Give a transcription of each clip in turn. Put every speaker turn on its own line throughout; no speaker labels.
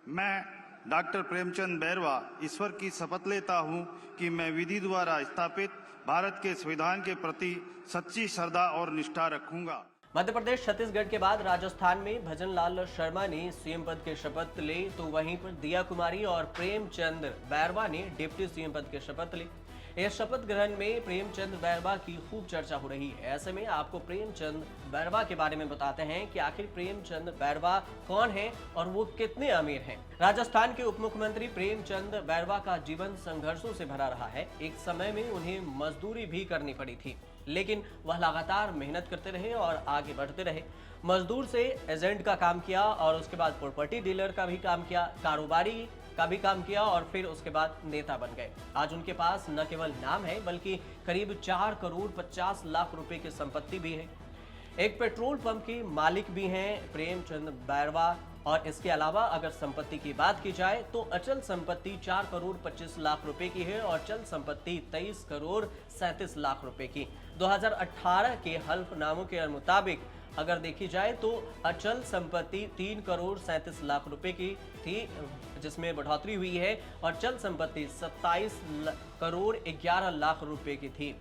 मैं डॉक्टर प्रेमचंद बैरवा ईश्वर की शपथ लेता हूं कि मैं विधि द्वारा स्थापित भारत के संविधान के प्रति सच्ची श्रद्धा और निष्ठा रखूंगा।
मध्य प्रदेश छत्तीसगढ़ के बाद राजस्थान में भजन लाल शर्मा ने सीएम पद की शपथ ली, तो वहीं पर दिया कुमारी और प्रेमचंद बैरवा ने डिप्टी सीएम पद की शपथ ली। इस शपथ ग्रहण में प्रेमचंद बैरवा की खूब चर्चा हो रही है। ऐसे में आपको प्रेमचंद बैरवा के बारे में बताते हैं कि आखिर प्रेमचंद बैरवा कौन है और वो कितने अमीर हैं। राजस्थान के उप मुख्यमंत्री प्रेमचंद बैरवा का जीवन संघर्षों से भरा रहा है। एक समय में उन्हें मजदूरी भी करनी पड़ी थी, लेकिन वह लगातार मेहनत करते रहे और आगे बढ़ते रहे। मजदूर से एजेंट का काम किया और उसके बाद प्रॉपर्टी डीलर का भी काम किया, कारोबारी का भी काम किया और फिर उसके बाद नेता बन गए। आज उनके पास न केवल नाम है बल्कि करीब 4 करोड़ 50 लाख रुपए की संपत्ति भी है। एक पेट्रोल पंप के मालिक भी हैं प्रेमचंद बैरवा। और इसके अलावा अगर संपत्ति की बात की जाए तो अचल संपत्ति 4 करोड़ 25 लाख रुपए की है और चल संपत्ति 23 करोड़ 37 लाख रुपए की। 2018 के हल्फनामों के मुताबिक अगर देखी जाए तो अचल संपत्ति 3 करोड़ 37 लाख रुपए की थी, जिसमें बढ़ोतरी हुई है, और चल संपत्ति 27 करोड़ 11 लाख रुपए की थी।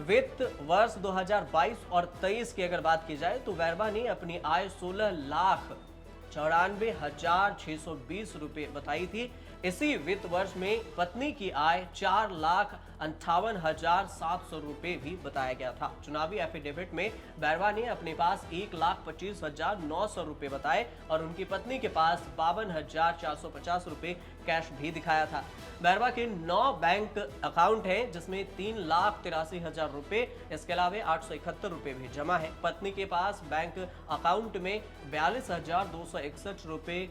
वित्त वर्ष 2022 और 23 की अगर बात की जाए तो बैरवा ने अपनी आय 16,94,620 रुपए बताई थी। इसी वित्त वर्ष में पत्नी की आय 4,58,700 रुपए भी बताया गया था। चुनावी एफिडेविट में बैरवा ने अपने पास 1,25,900 रुपए बताए और उनकी पत्नी के पास 52,450 रुपए कैश भी दिखाया था। बैरवा के 9 बैंक अकाउंट हैं, जिसमें 3,83,000 रुपए, इसके अलावा 871 रुपए भी जमा है। पत्नी के पास बैंक अकाउंट में 42,261 रुपए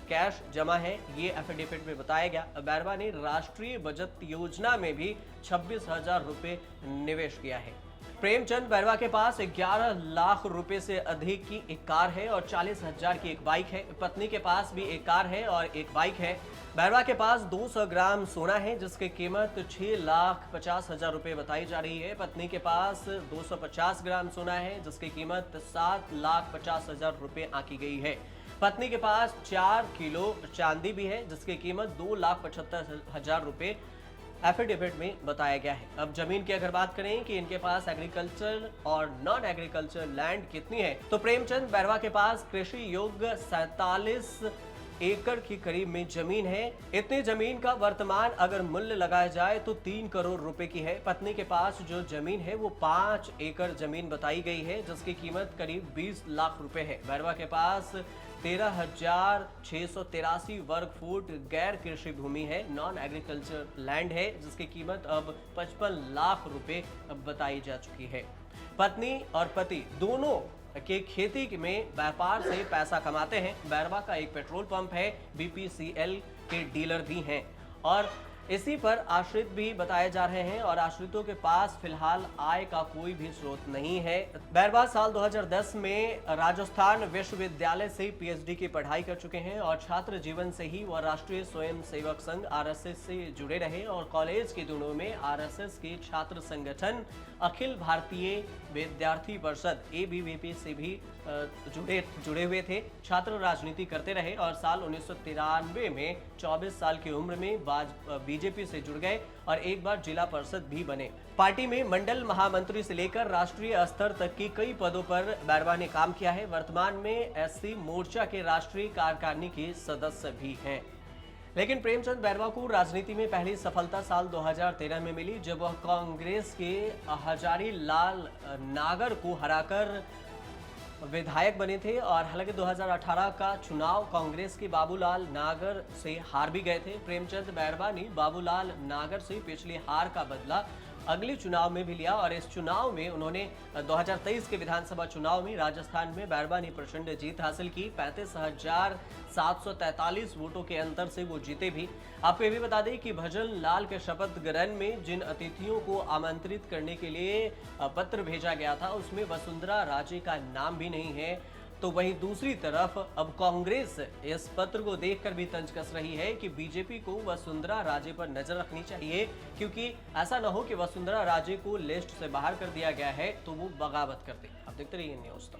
कैश जमा है, ये एफिडेविट में बताया गया। बैरवा ने राष्ट्रीय बचत योजना में भी 26,000 रुपए निवेश किया है। प्रेमचंद बैरवा के पास 11 लाख रुपए से अधिक की एक कार है और 40,000 की एक बाइक है। पत्नी के पास भी एक कार है और एक बाइक है। बैरवा के पास 200 ग्राम सोना है, जिसकी कीमत 6,50,000 रुपए बताई जा रही है। पत्नी के पास 250 ग्राम सोना है, जिसकी कीमत 7,50,000 रुपए आंकी गई है। पत्नी के पास 4 किलो चांदी भी है, जिसकी कीमत 2,75,000 रुपए एफिडेविट में बताया गया है। अब जमीन की अगर बात करें कि इनके पास एग्रीकल्चर और नॉन एग्रीकल्चर लैंड कितनी है, तो प्रेमचंद बैरवा के पास कृषि योग्य 47 एकड़ की करीब में जमीन है। इतनी जमीन का वर्तमान अगर मूल्य लगाया जाए तो 3 करोड़ रुपए की है। पत्नी के पास जो जमीन है वो 5 एकड़ जमीन बताई गई है, जिसकी कीमत करीब 20 लाख रुपए है। बैरवा के पास 13,683 वर्ग फुट गैर कृषि भूमि है, नॉन एग्रीकल्चर लैंड है, जिसकी कीमत अब 55 लाख रुपए बताई जा चुकी है। पत्नी और पति दोनों के खेती में व्यापार से पैसा कमाते हैं। बैरवा का एक पेट्रोल पंप है, बीपीसीएल के डीलर भी हैं और इसी पर आश्रित भी बताए जा रहे हैं और आश्रितों के पास फिलहाल आय का कोई भी स्रोत नहीं है। बैरवा साल 2010 में राजस्थान विश्वविद्यालय से पीएचडी की पढ़ाई कर चुके हैं और छात्र जीवन से ही वह राष्ट्रीय स्वयं सेवक संघ आरएसएस से जुड़े रहे और कॉलेज के दिनों में आरएसएस के छात्र संगठन अखिल भारतीय विद्यार्थी परिषद एबीवीपी से भी जुड़े हुए थे। छात्र राजनीति करते रहे और साल 1993 में 24 साल की उम्र में बीजेपी से जुड़ गए और एक बार जिला परिषद भी बने। पार्टी में मंडल महामंत्री से लेकर राष्ट्रीय स्तर तक की कई पदों पर बैरवा ने काम किया है। वर्तमान में एससी मोर्चा के राष्ट्रीय कार्यकारिणी के सदस्य भी हैं। लेकिन प्रेमचंद बैरवा को राजनीति में पहली सफलता साल 2013 में मिली, जब वह कांग्रेस के हजारी लाल नागर को हराकर विधायक बने थे और हालांकि 2018 का चुनाव कांग्रेस के बाबूलाल नागर से हार भी गए थे। प्रेमचंद बैरवा ने बाबूलाल नागर से पिछली हार का बदला अगले चुनाव में भी लिया और इस चुनाव में उन्होंने 2023 के विधानसभा चुनाव में राजस्थान में बैरवा ने प्रचंड जीत हासिल की। 35,743 वोटों के अंतर से वो जीते भी। आपको ये भी बता दें कि भजन लाल के शपथ ग्रहण में जिन अतिथियों को आमंत्रित करने के लिए पत्र भेजा गया था, उसमें वसुंधरा राजे का नाम भी नहीं है। तो वहीं दूसरी तरफ अब कांग्रेस इस पत्र को देखकर भी तंज कस रही है कि बीजेपी को वसुंधरा राजे पर नजर रखनी चाहिए, क्योंकि ऐसा न हो कि वसुंधरा राजे को लिस्ट से बाहर कर दिया गया है तो वो बगावत कर दे। अब देखते रहिए न्यूज़ तक।